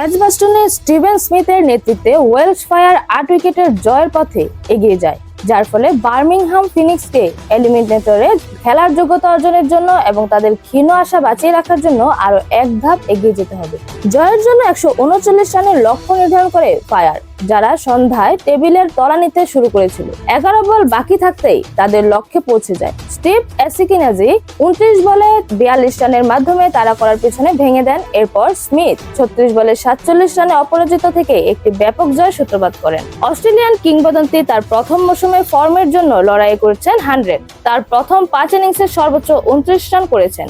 এজবাস্টনে Steven স্মিথের নেতৃত্বে Welsh fire ৮ উইকেটের জয়ের পথে এগিয়ে যায়, যার ফলে বার্মিংহাম ফিনিক্সকে এলিমিনেটরে খেলার যোগ্যতা অর্জনের জন্য এবং তাদের ক্ষীণ আশা বাঁচিয়ে রাখার জন্য আরো এক ধাপ এগিয়ে যেতে হবে। জয়ের জন্য ১৩৯ রানের লক্ষ্য নির্ধারণ করে ফায়ার, যারা সন্ধ্যায় টেবিলের তলানিতে শুরু করেছিল। ১১ বল বাকি থাকতেই তাদের লক্ষ্যে পৌঁছে যায়। স্টিভ এসিকিনাজি ২৯ বলে ৪২ রানের মাধ্যমে তাড়া করার পেছনে ভেঙে দেন। এরপর স্মিথ ৩৬ বলে ৪৭ রানে অপরাজিত থেকে একটি ব্যাপক জয় সূত্রপাত করেন। অস্ট্রেলিয়ান কিংবদন্তি তার প্রথম মৌসুমে ফর্মের জন্য লড়াই করেছেন ১০০। তার প্রথম ৫ ইনিংসে সর্বোচ্চ ২৯ রান করেছেন,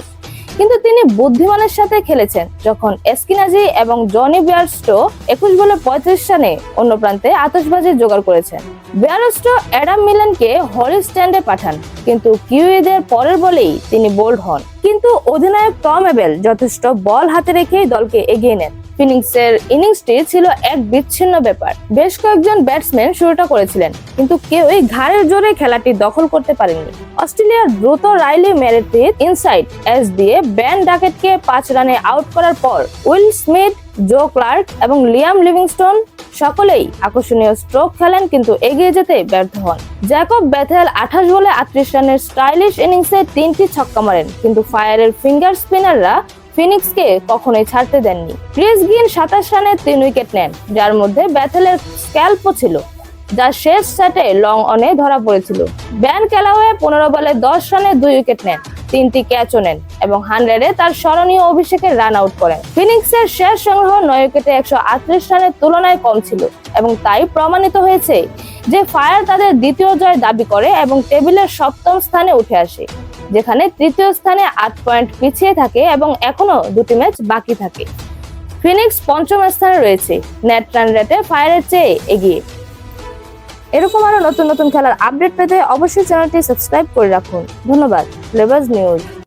কিন্তু তিনি বুদ্ধিমানের সাথে খেলেছেন যখন এসকিনাজি এবং জনি বেয়ারস্টো ২১ বলে ৩৫ রানে অন্য প্রান্তে আতশবাজি জোগাড় করেছেন। বেয়ারস্টো অ্যাডাম মিলানকে হলি স্ট্যান্ডে পাঠান, কিন্তু কিউইদের পরের বলেই তিনি বোল্ড হন। কিন্তু অধিনায়ক টম এবেল যথেষ্ট বল হাতে রেখেই দলকে এগিয়ে নেন। ফিনিক্সের ইনিংসটি ছিল এক বিচ্ছিন্ন ব্যাপার। বেশ কয়েকজন ব্যাটসম্যান শুরুটা করেছিলেন, কিন্তু কেউই ঘাড়ের জোরে খেলাটি দখল করতে পারেননি। অস্ট্রেলিয়ার দ্রুত রাইলি মেরেথির ইনসাইড এজ দিয়ে বেন ডাকেটকে ৫ রানে আউট করার পর উইল স্মিথ, জো ক্লার্ক এবং লিয়াম লিভিংস্টোন সকলেই আকর্ষণীয় স্ট্রোক খেলেন, কিন্তু এগিয়ে যেতে ব্যর্থ হন। জ্যাকব বেথেল ২৮ বলে ৩৮ রানের স্টাইলিশ ইনিংসে ৩টি ছক্কা মারেন, কিন্তু ফায়ারের ফিঙ্গার স্পিনাররা ফিনিক্সকে কখনোই ছাড়তে দেননি। ক্রিস গিন ২৭ রানে ৩ উইকেট নেন, যার মধ্যে বেথেলের স্ক্যাল্পও ছিল, যা শেষ সেটে লং অনে ধরা পড়েছিল। ব্যান ক্যালাওয়ে ১৫ বলে ১০ রানে ২ উইকেট নেন, ৩টি ক্যাচও নেন এবং ১০০-এ তার স্মরণীয় অভিষেকে রান আউট করেন। ফিনিক্সের শেষ সংগ্রহ ৯ উইকেটে ১৩৮ রানের তুলনায় কম ছিল এবং তাই প্রমাণিত হয়েছে যে ফায়ার তাদের দ্বিতীয় জয় দাবি করে এবং টেবিলের ৭ম স্থানে উঠে আসে, যেখানে তৃতীয় স্থানে ৮ পয়েন্ট পিছিয়ে থাকে এবং এখনো ২টি ম্যাচ বাকি থাকে। ফিনিক্স পঞ্চম স্থানে রয়েছে, নেট রান রেটে ফায়ারের চেয়ে এগিয়ে। এরকম আরো নতুন নতুন খেলার আপডেট পেতে অবশ্যই চ্যানেলটি সাবস্ক্রাইব করে রাখুন। ধন্যবাদ। Flavours news.